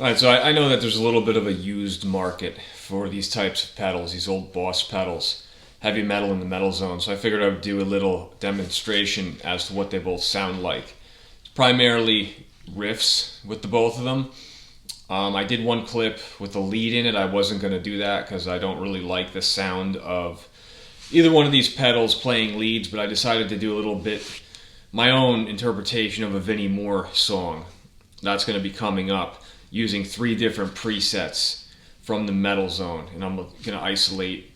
Alright, so I know that there's a little bit of a used market for these types of pedals, these old Boss pedals, heavy metal in the metal zone, so I figured I would do a little demonstration as to what they both sound like. It's primarily riffs with the both of them. I did one clip with a lead in it. I wasn't going to do that because I don't really like the sound of either one of these pedals playing leads, but I decided to do a little bit my own interpretation of a Vinnie Moore song. That's going to be coming up, using 3 different presets from the metal zone, and I'm going to isolate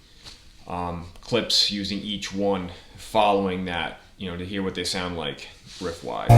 clips using each one following that, to hear what they sound like riff wise.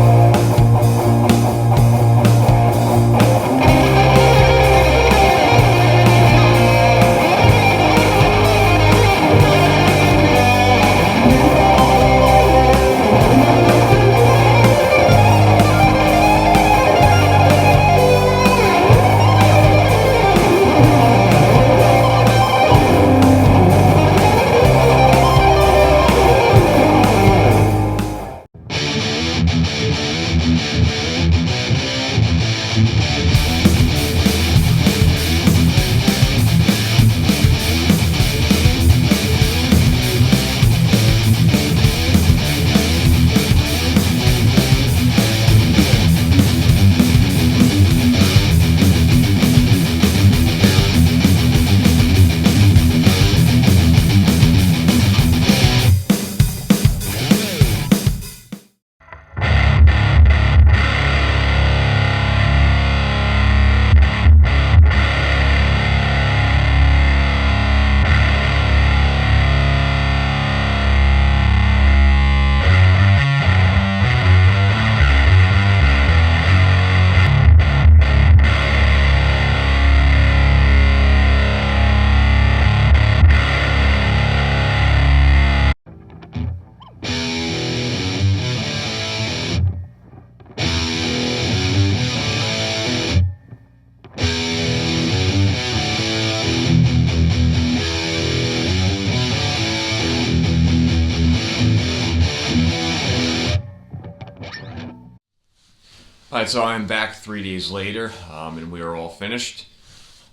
Alright, so I'm back 3 days later, and we are all finished.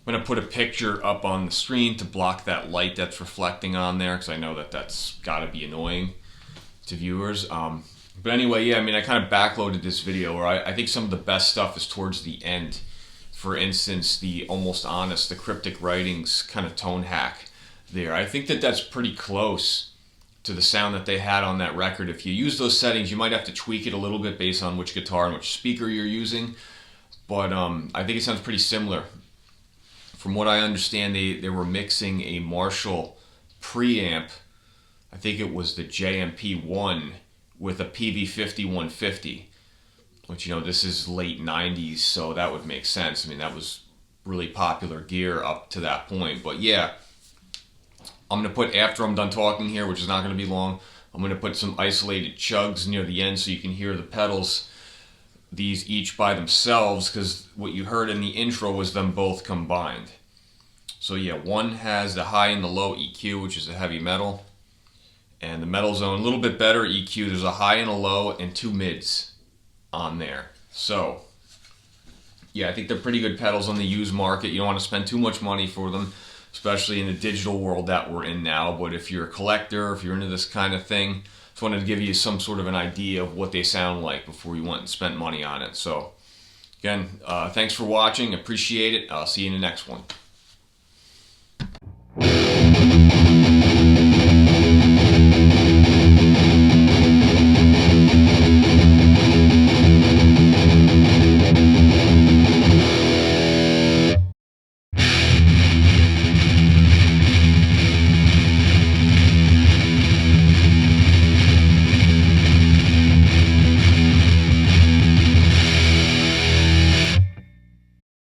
I'm going to put a picture up on the screen to block that light that's reflecting on there, because I know that that's got to be annoying to viewers. But anyway, yeah, I kind of backloaded this video, where I think some of the best stuff is towards the end. For instance, the Almost Honest, the Cryptic Writings kind of tone hack there. I think that that's pretty close to the sound that they had on that record. If you use those settings, you might have to tweak it a little bit based on which guitar and which speaker you're using, but I think it sounds pretty similar. From what I understand, they were mixing a Marshall preamp, I think it was the JMP1, with a PV50-150, which, this is late 90s, so that would make sense. That was really popular gear up to that point. But yeah, I'm going to put, after I'm done talking here, which is not going to be long, I'm going to put some isolated chugs near the end so you can hear the pedals, these each by themselves, because what you heard in the intro was them both combined. So yeah, one has the high and the low EQ, which is a heavy metal, and the metal zone, a little bit better EQ. There's a high and a low and 2 mids on there. So yeah, I think they're pretty good pedals on the used market. You don't want to spend too much money for them, especially in the digital world that we're in now. But if you're a collector, if you're into this kind of thing, just wanted to give you some sort of an idea of what they sound like before you went and spent money on it. So again, thanks for watching. Appreciate it. I'll see you in the next one.